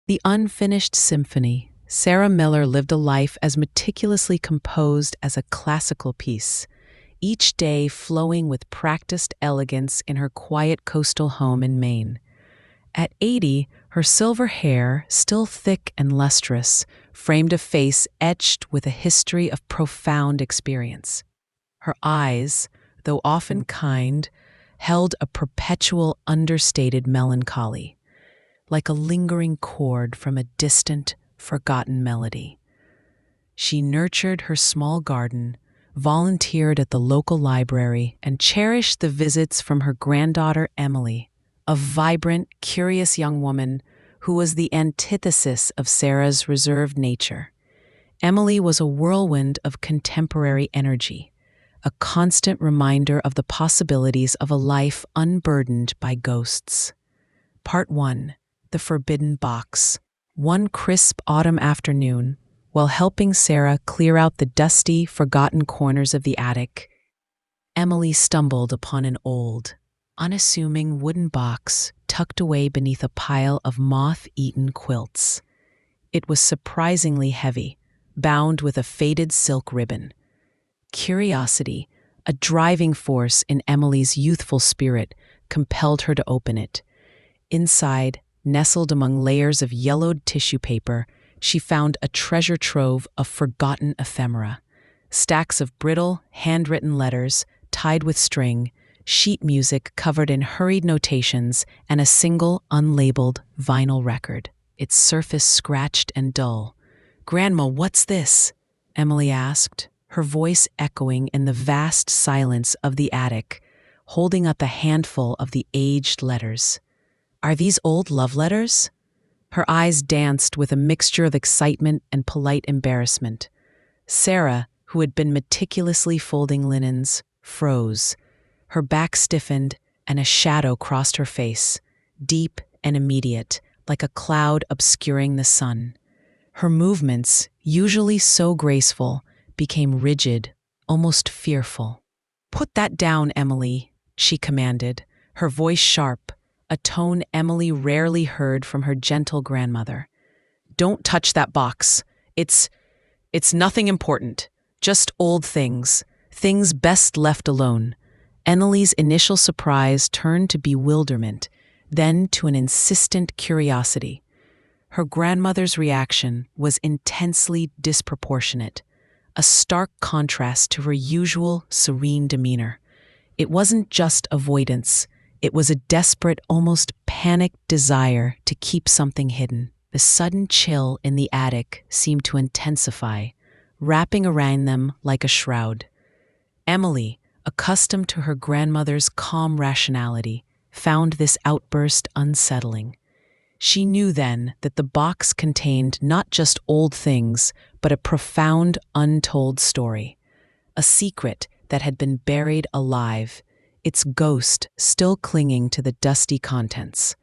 The unfinished symphony. Sarah Miller lived a life as meticulously composed as a classical piece, each day flowing with practiced elegance in her quiet coastal home in Maine. At 80, her silver hair, still thick and lustrous, framed a face etched with a history of profound experience. Her eyes, though often kind, held a perpetual understated melancholy, like a lingering chord from a distant, forgotten melody. She nurtured her small garden, volunteered at the local library, and cherished the visits from her granddaughter Emily, a vibrant, curious young woman who was the antithesis of Sarah's reserved nature. Emily was a whirlwind of contemporary energy, a constant reminder of the possibilities of a life unburdened by ghosts. Part 1. The Forbidden Box. One crisp autumn afternoon, while helping Sarah clear out the dusty, forgotten corners of the attic, Emily stumbled upon an old, unassuming wooden box tucked away beneath a pile of moth-eaten quilts. It was surprisingly heavy, bound with a faded silk ribbon. Curiosity, a driving force in Emily's youthful spirit, compelled her to open it. Inside, nestled among layers of yellowed tissue paper, she found a treasure trove of forgotten ephemera. Stacks of brittle, handwritten letters, tied with string, sheet music covered in hurried notations, and a single, unlabeled vinyl record, its surface scratched and dull. "Grandma, what's this?" Emily asked, her voice echoing in the vast silence of the attic, holding up a handful of the aged letters. "Are these old love letters?" Her eyes danced with a mixture of excitement and polite embarrassment. Sarah, who had been meticulously folding linens, froze. Her back stiffened, and a shadow crossed her face, deep and immediate, like a cloud obscuring the sun. Her movements, usually so graceful, became rigid, almost fearful. "Put that down, Emily," she commanded, her voice sharp, a tone Emily rarely heard from her gentle grandmother. "Don't touch that box. It's nothing important. Just old things. Things best left alone." Emily's initial surprise turned to bewilderment, then to an insistent curiosity. Her grandmother's reaction was intensely disproportionate, a stark contrast to her usual serene demeanor. It wasn't just avoidance. It was a desperate, almost panicked desire to keep something hidden. The sudden chill in the attic seemed to intensify, wrapping around them like a shroud. Emily, accustomed to her grandmother's calm rationality, found this outburst unsettling. She knew then that the box contained not just old things, but a profound, untold story. A secret that had been buried alive, its ghost still clinging to the dusty contents.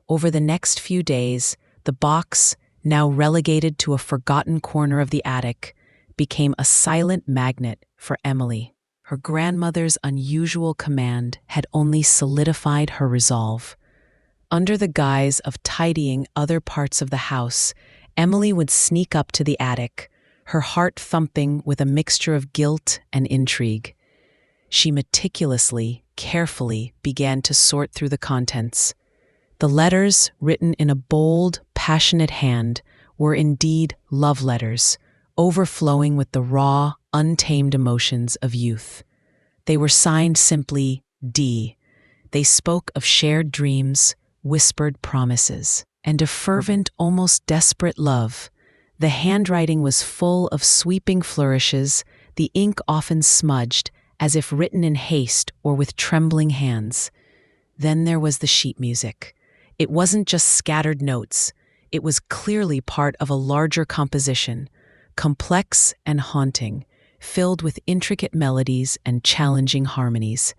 Over the next few days, the box, now relegated to a forgotten corner of the attic, became a silent magnet for Emily. Her grandmother's unusual command had only solidified her resolve. Under the guise of tidying other parts of the house, Emily would sneak up to the attic, her heart thumping with a mixture of guilt and intrigue. She meticulously, carefully began to sort through the contents. The letters, written in a bold, passionate hand, were indeed love letters, overflowing with the raw, untamed emotions of youth. They were signed simply D. They spoke of shared dreams, whispered promises, and a fervent, almost desperate love. The handwriting was full of sweeping flourishes, the ink often smudged, as if written in haste or with trembling hands. Then there was the sheet music. It wasn't just scattered notes. It was clearly part of a larger composition, complex and haunting, filled with intricate melodies and challenging harmonies.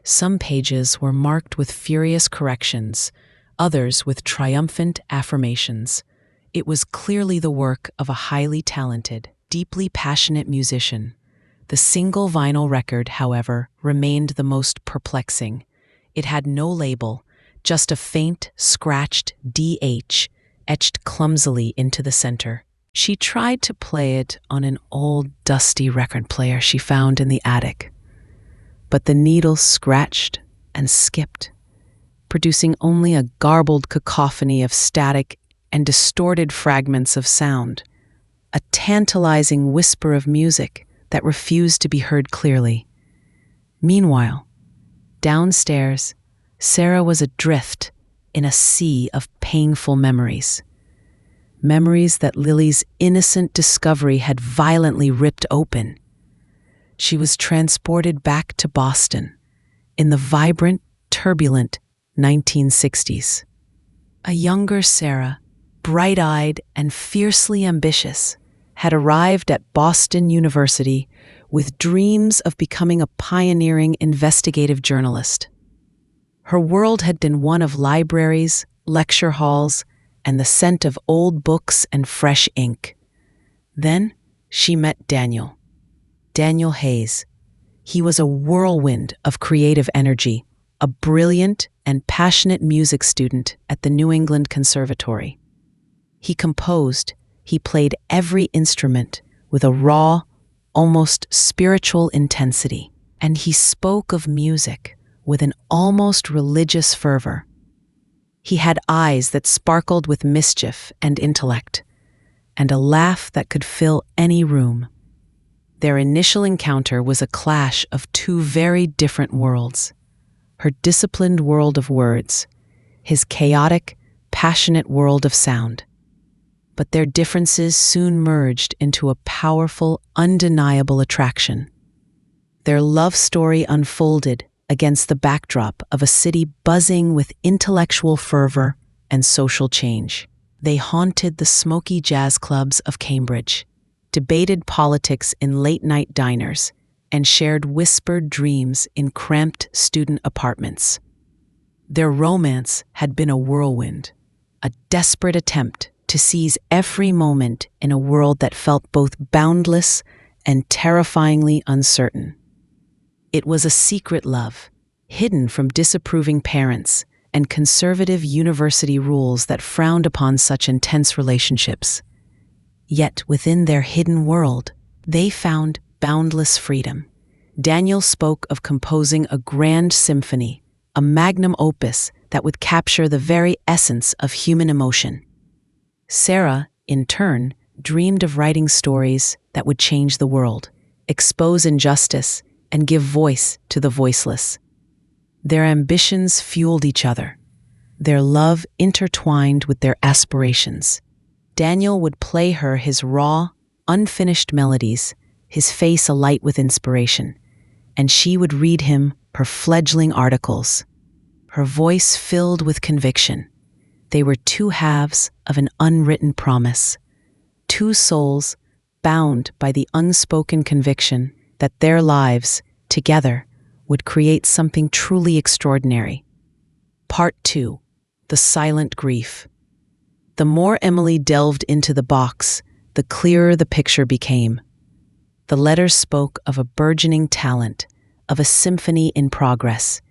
Some pages were marked with furious corrections, others with triumphant affirmations. It was clearly the work of a highly talented, deeply passionate musician. The single vinyl record, however, remained the most perplexing. It had no label, just a faint, scratched DH, etched clumsily into the center. She tried to play it on an old, dusty record player she found in the attic, but the needle scratched and skipped, producing only a garbled cacophony of static and distorted fragments of sound, a tantalizing whisper of music that refused to be heard clearly. Meanwhile, downstairs, Sarah was adrift in a sea of painful memories. Memories that Lily's innocent discovery had violently ripped open. She was transported back to Boston in the vibrant, turbulent 1960s. A younger Sarah, bright-eyed and fiercely ambitious, had arrived at Boston University with dreams of becoming a pioneering investigative journalist. Her world had been one of libraries, lecture halls, and the scent of old books and fresh ink. Then she met Daniel Hayes. He was a whirlwind of creative energy, a brilliant and passionate music student at the New England Conservatory. He composed, he played every instrument with a raw, almost spiritual intensity, and he spoke of music with an almost religious fervor. He had eyes that sparkled with mischief and intellect, and a laugh that could fill any room. Their initial encounter was a clash of two very different worlds. Her disciplined world of words, his chaotic, passionate world of sound. But their differences soon merged into a powerful, undeniable attraction. Their love story unfolded against the backdrop of a city buzzing with intellectual fervor and social change. They haunted the smoky jazz clubs of Cambridge, debated politics in late-night diners, and shared whispered dreams in cramped student apartments. Their romance had been a whirlwind, a desperate attempt to seize every moment in a world that felt both boundless and terrifyingly uncertain. It was a secret love, hidden from disapproving parents and conservative university rules that frowned upon such intense relationships. Yet within their hidden world, they found boundless freedom. Daniel spoke of composing a grand symphony, a magnum opus that would capture the very essence of human emotion. Sarah, in turn, dreamed of writing stories that would change the world, expose injustice, and give voice to the voiceless. Their ambitions fueled each other, their love intertwined with their aspirations. Daniel would play her his raw, unfinished melodies, his face alight with inspiration, and she would read him her fledgling articles, her voice filled with conviction. They were two halves of an unwritten promise, two souls bound by the unspoken conviction that their lives, together, would create something truly extraordinary. Part 2. The Silent Grief. The more Emily delved into the box, the clearer the picture became. The letters spoke of a burgeoning talent, of a symphony in progress,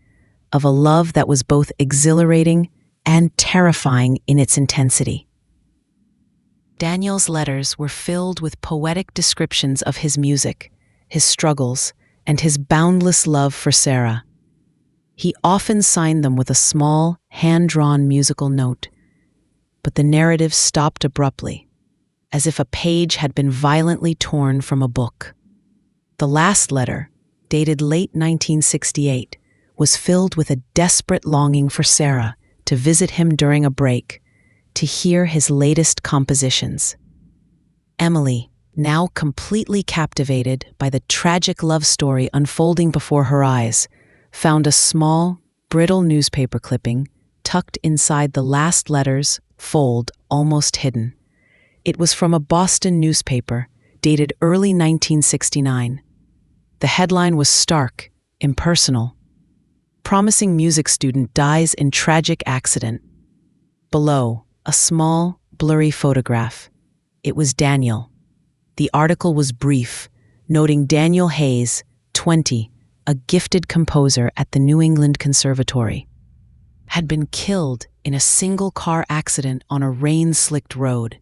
of a love that was both exhilarating and terrifying in its intensity. Daniel's letters were filled with poetic descriptions of his music, his struggles, and his boundless love for Sarah. He often signed them with a small, hand-drawn musical note, but the narrative stopped abruptly, as if a page had been violently torn from a book. The last letter, dated late 1968, was filled with a desperate longing for Sarah to visit him during a break, to hear his latest compositions. Emily, now completely captivated by the tragic love story unfolding before her eyes, found a small, brittle newspaper clipping tucked inside the last letter's fold, almost hidden. It was from a Boston newspaper, dated early 1969. The headline was stark, impersonal. Promising music student dies in tragic accident. Below, a small, blurry photograph. It was Daniel. The article was brief, noting Daniel Hayes, 20, a gifted composer at the New England Conservatory. had been killed in a single car accident on a rain-slicked road.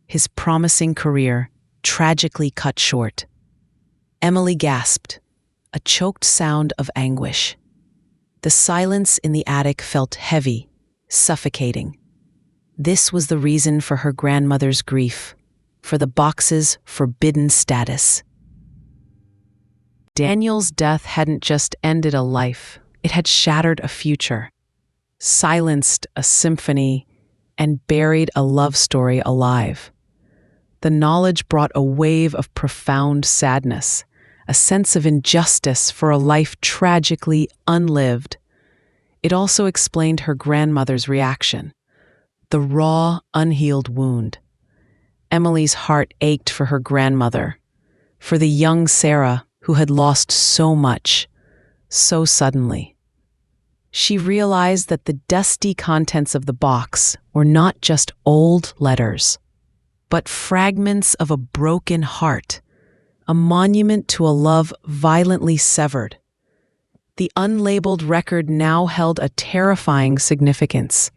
His promising career tragically cut short. Emily gasped, a choked sound of anguish. The silence in the attic felt heavy, suffocating. This was the reason for her grandmother's grief, for the box's forbidden status. Daniel's death hadn't just ended a life, it had shattered a future, silenced a symphony, and buried a love story alive. The knowledge brought a wave of profound sadness, a sense of injustice for a life tragically unlived. It also explained her grandmother's reaction, the raw, unhealed wound. Emily's heart ached for her grandmother, for the young Sarah who had lost so much, so suddenly. She realized that the dusty contents of the box were not just old letters, but fragments of a broken heart, a monument to a love violently severed. The unlabeled record now held a terrifying significance.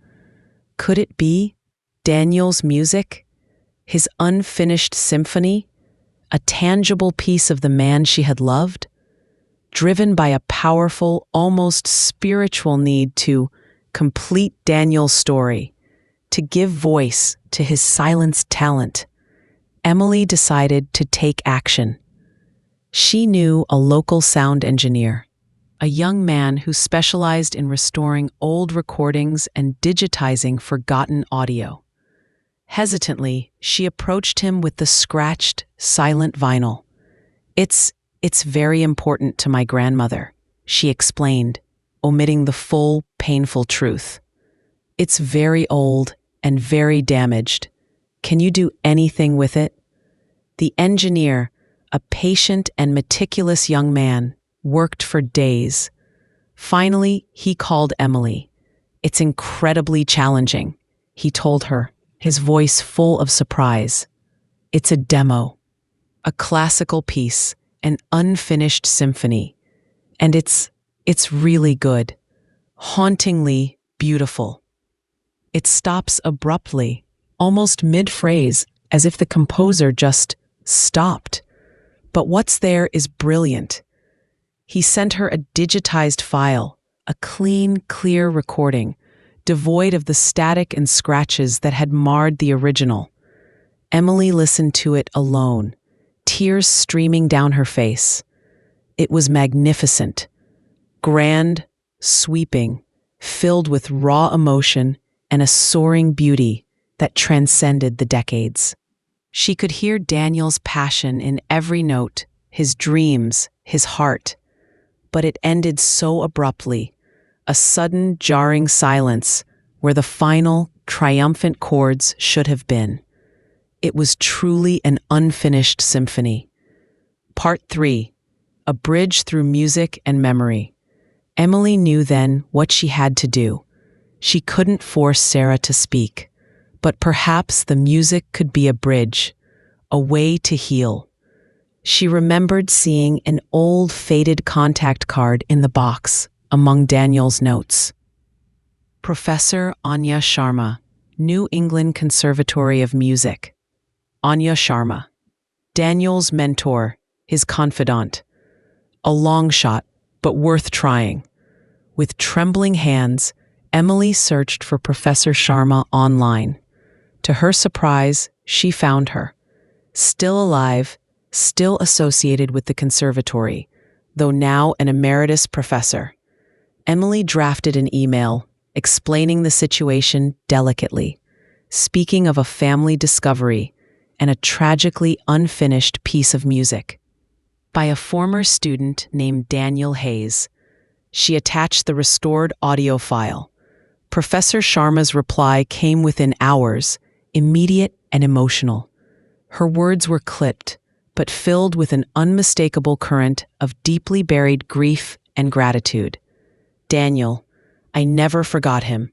Could it be Daniel's music, his unfinished symphony, a tangible piece of the man she had loved, driven by a powerful, almost spiritual need to complete Daniel's story, to give voice to his silenced talent? Emily decided to take action. She knew a local sound engineer, a young man who specialized in restoring old recordings and digitizing forgotten audio. Hesitantly, she approached him with the scratched, silent vinyl. It's very important to my grandmother," she explained, omitting the full, painful truth. "It's very old and very damaged. Can you do anything with it?" The engineer, a patient and meticulous young man, worked for days. Finally, he called Emily. "It's incredibly challenging," he told her, his voice full of surprise. "It's a demo, a classical piece, an unfinished symphony, and it's really good, hauntingly beautiful." It stops abruptly, almost mid-phrase, as if the composer just stopped. But what's there is brilliant. He sent her a digitized file, a clean, clear recording, devoid of the static and scratches that had marred the original. Emily listened to it alone, tears streaming down her face. It was magnificent, grand, sweeping, filled with raw emotion and a soaring beauty that transcended the decades. She could hear Daniel's passion in every note, his dreams, his heart. But it ended so abruptly, a sudden, jarring silence where the final, triumphant chords should have been. It was truly an unfinished symphony. Part 3. A bridge through music and memory. Emily knew then what she had to do. She couldn't force Sarah to speak, but perhaps the music could be a bridge, a way to heal. She remembered seeing an old, faded contact card in the box among Daniel's notes. Professor Anya Sharma, New England Conservatory of Music. Anya Sharma, Daniel's mentor, his confidant. A long shot, but worth trying. With trembling hands, Emily searched for Professor Sharma online. To her surprise, she found her. Still alive, still associated with the conservatory, though now an emeritus professor. Emily drafted an email explaining the situation delicately, speaking of a family discovery and a tragically unfinished piece of music by a former student named Daniel Hayes. She attached the restored audio file. Professor Sharma's reply came within hours, immediate and emotional. Her words were clipped, but filled with an unmistakable current of deeply buried grief and gratitude. "Daniel, I never forgot him,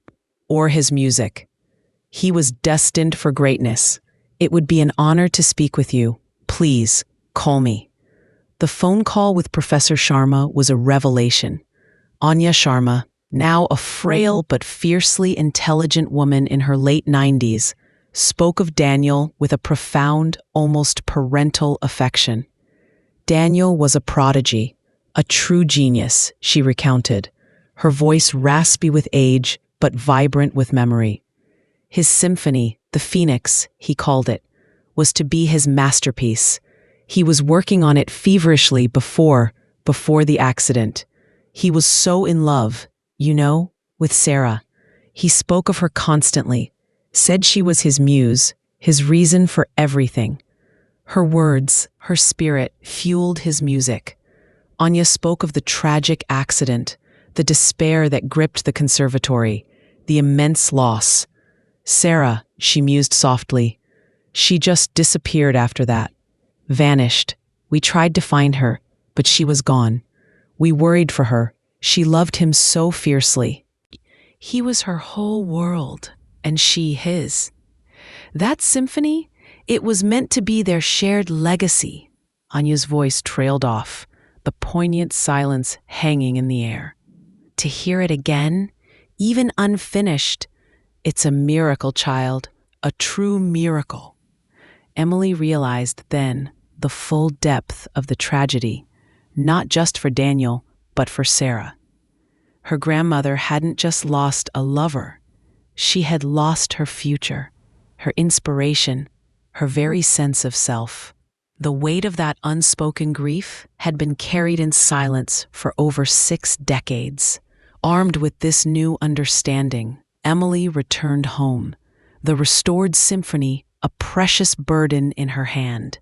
or his music. He was destined for greatness. It would be an honor to speak with you. Please, call me." The phone call with Professor Sharma was a revelation. Anya Sharma, now a frail but fiercely intelligent woman in her late 90s, spoke of Daniel with a profound, almost parental affection. Daniel was a prodigy, a true genius, she recounted, her voice raspy with age but vibrant with memory. His symphony, the Phoenix, he called it, was to be his masterpiece. He was working on it feverishly before the accident. He was so in love, with Sarah. He spoke of her constantly, said she was his muse, his reason for everything. Her words, her spirit, fueled his music. Anya spoke of the tragic accident, the despair that gripped the conservatory, the immense loss. Sarah, she mused softly, she just disappeared after that. Vanished. We tried to find her, but she was gone. We worried for her. She loved him so fiercely. He was her whole world, and she his. That symphony, it was meant to be their shared legacy. Anya's voice trailed off, the poignant silence hanging in the air. To hear it again, even unfinished, it's a miracle, child, a true miracle. Emily realized then the full depth of the tragedy, not just for Daniel, but for Sarah. Her grandmother hadn't just lost a lover, she had lost her future, her inspiration, her very sense of self. The weight of that unspoken grief had been carried in silence for over 6 decades. Armed with this new understanding, Emily returned home, the restored symphony a precious burden in her hand.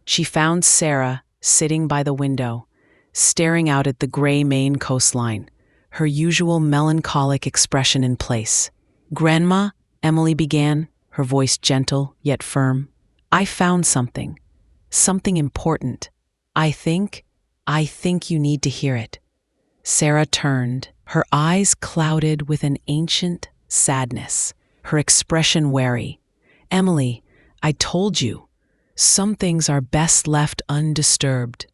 She found Sarah sitting by the window, staring out at the gray Maine coastline, her usual melancholic expression in place. "Grandma," Emily began, her voice gentle yet firm, "I found something important. I think you need to hear it." Sarah turned, her eyes clouded with an ancient sadness, her expression wary. "Emily, I told you, some things are best left undisturbed."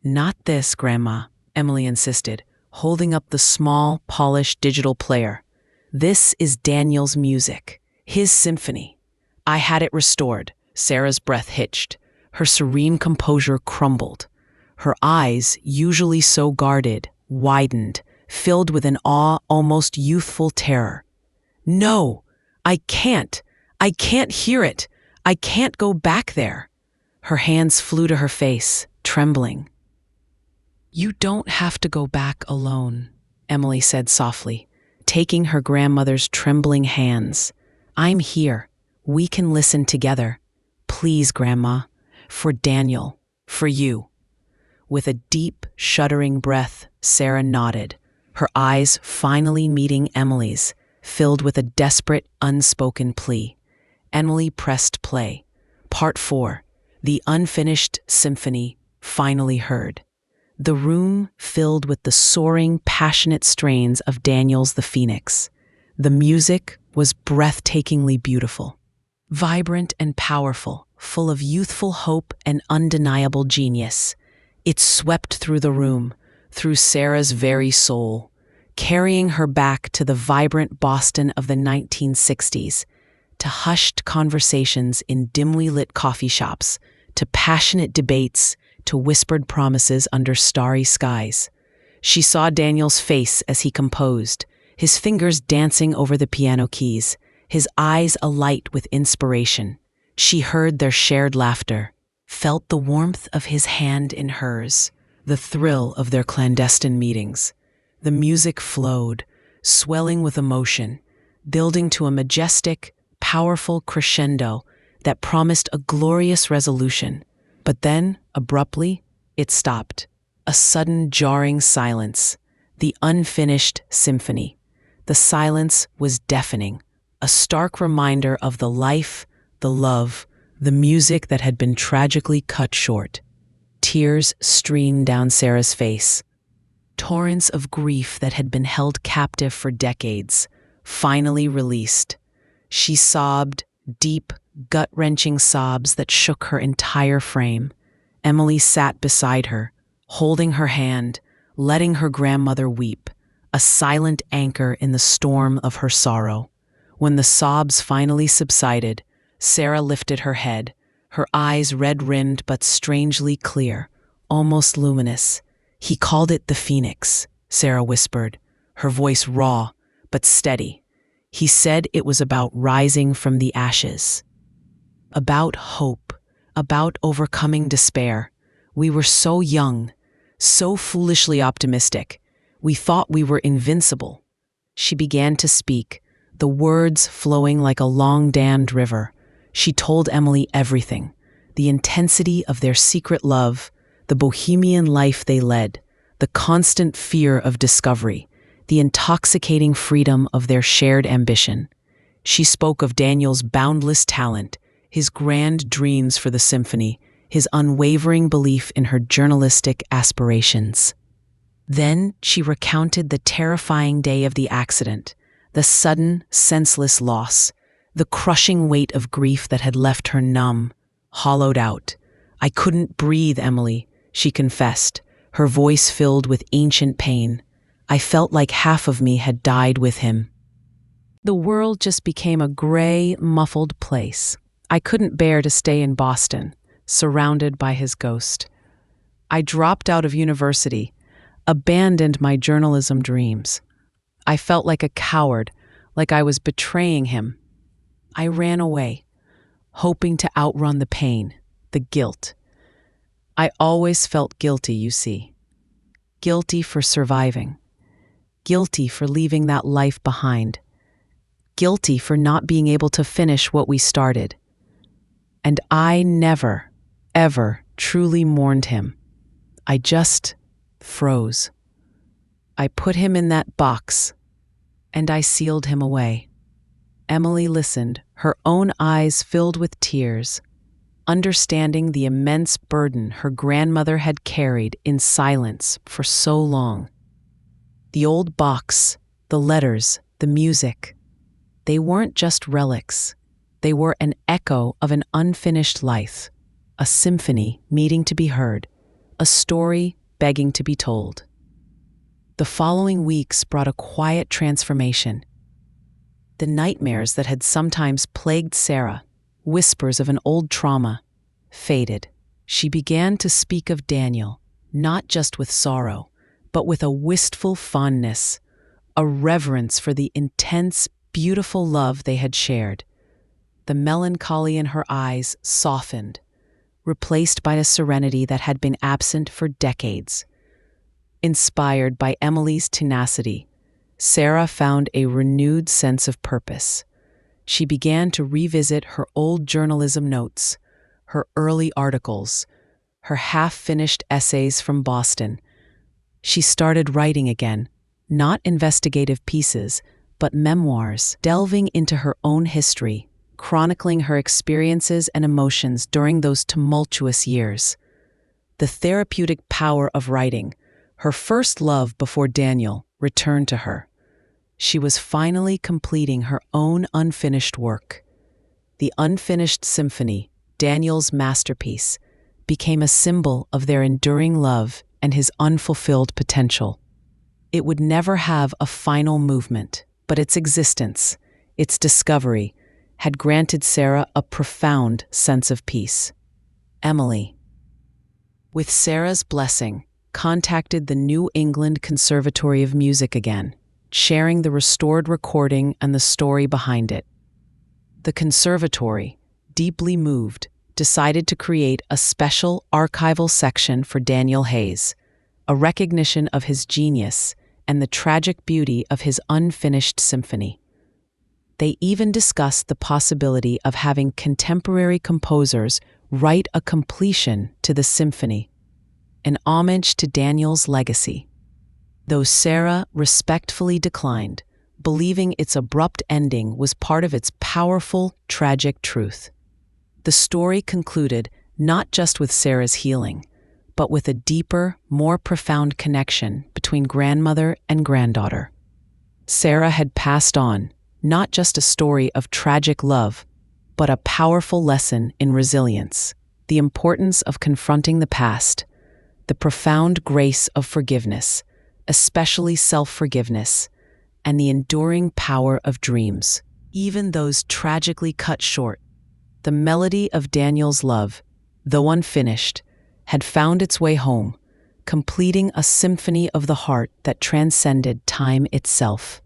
"Not this, Grandma," Emily insisted, holding up the small, polished digital player. "This is Daniel's music, his symphony. I had it restored." Sarah's breath hitched. Her serene composure crumbled. Her eyes, usually so guarded, widened, filled with an awe almost youthful terror. "No, I can't hear it. I can't go back there." Her hands flew to her face, trembling. "You don't have to go back alone," Emily said softly, taking her grandmother's trembling hands. "I'm here. We can listen together. Please, Grandma, for Daniel, for you." With a deep, shuddering breath, Sarah nodded, her eyes finally meeting Emily's, filled with a desperate, unspoken plea. Emily pressed play. Part 4, the unfinished symphony, finally heard. The room filled with the soaring, passionate strains of Daniel's The Phoenix. The music was breathtakingly beautiful, vibrant and powerful, full of youthful hope and undeniable genius. It swept through the room, through Sarah's very soul, carrying her back to the vibrant Boston of the 1960s, to hushed conversations in dimly lit coffee shops, to passionate debates, to whispered promises under starry skies. She saw Daniel's face as he composed, his fingers dancing over the piano keys, his eyes alight with inspiration. She heard their shared laughter, felt the warmth of his hand in hers, the thrill of their clandestine meetings. The music flowed, swelling with emotion, building to a majestic, powerful crescendo that promised a glorious resolution. But then, abruptly, it stopped. A sudden jarring silence, the unfinished symphony. The silence was deafening, a stark reminder of the life, the love, the music that had been tragically cut short. Tears streamed down Sarah's face. Torrents of grief that had been held captive for decades, finally released. She sobbed, deep, gut-wrenching sobs that shook her entire frame. Emily sat beside her, holding her hand, letting her grandmother weep, a a silent anchor in the storm of her sorrow. When the sobs finally subsided, Sarah lifted her head, her eyes red-rimmed but strangely clear, almost luminous. "He called it the Phoenix," Sarah whispered, her voice raw but steady. "He said it was about rising from the ashes. About hope, about overcoming despair. We were so young, so foolishly optimistic. We thought we were invincible." She began to speak, the words flowing like a long-dammed river. She told Emily everything, the intensity of their secret love, the bohemian life they led, the constant fear of discovery, the intoxicating freedom of their shared ambition. She spoke of Daniel's boundless talent, his grand dreams for the symphony, his unwavering belief in her journalistic aspirations. Then she recounted the terrifying day of the accident, the sudden, senseless loss, the crushing weight of grief that had left her numb, hollowed out. "I couldn't breathe, Emily," she confessed, her voice filled with ancient pain. "I felt like half of me had died with him. The world just became a gray, muffled place. I couldn't bear to stay in Boston, surrounded by his ghost. I dropped out of university, abandoned my journalism dreams. I felt like a coward, like I was betraying him. I ran away, hoping to outrun the pain, the guilt. I always felt guilty, you see. Guilty for surviving. Guilty for leaving that life behind. Guilty for not being able to finish what we started. And I never, ever truly mourned him. I just froze. I put him in that box, and I sealed him away." Emily listened, her own eyes filled with tears, understanding the immense burden her grandmother had carried in silence for so long. The old box, the letters, the music, they weren't just relics. They were an echo of an unfinished life, a symphony needing to be heard, a story begging to be told. The following weeks brought a quiet transformation. The nightmares that had sometimes plagued Sarah, whispers of an old trauma, faded. She began to speak of Daniel, not just with sorrow, but with a wistful fondness, a reverence for the intense, beautiful love they had shared. The melancholy in her eyes softened, replaced by a serenity that had been absent for decades. Inspired by Emily's tenacity, Sarah found a renewed sense of purpose. She began to revisit her old journalism notes, her early articles, her half-finished essays from Boston. She started writing again, not investigative pieces, but memoirs, delving into her own history, chronicling her experiences and emotions during those tumultuous years. The therapeutic power of writing, her first love before Daniel, returned to her. She was finally completing her own unfinished work. The unfinished symphony, Daniel's masterpiece, became a symbol of their enduring love and his unfulfilled potential. It would never have a final movement, but its existence, its discovery, had granted Sarah a profound sense of peace. Emily, with Sarah's blessing, contacted the New England Conservatory of Music again, sharing the restored recording and the story behind it. The conservatory, deeply moved, decided to create a special archival section for Daniel Hayes, a recognition of his genius and the tragic beauty of his unfinished symphony. They even discussed the possibility of having contemporary composers write a completion to the symphony, an homage to Daniel's legacy. Though Sarah respectfully declined, believing its abrupt ending was part of its powerful, tragic truth. The story concluded not just with Sarah's healing, but with a deeper, more profound connection between grandmother and granddaughter. Sarah had passed on, not just a story of tragic love, but a powerful lesson in resilience, the importance of confronting the past, the profound grace of forgiveness, especially self-forgiveness, and the enduring power of dreams, even those tragically cut short. The melody of Daniel's love, though unfinished, had found its way home, completing a symphony of the heart that transcended time itself.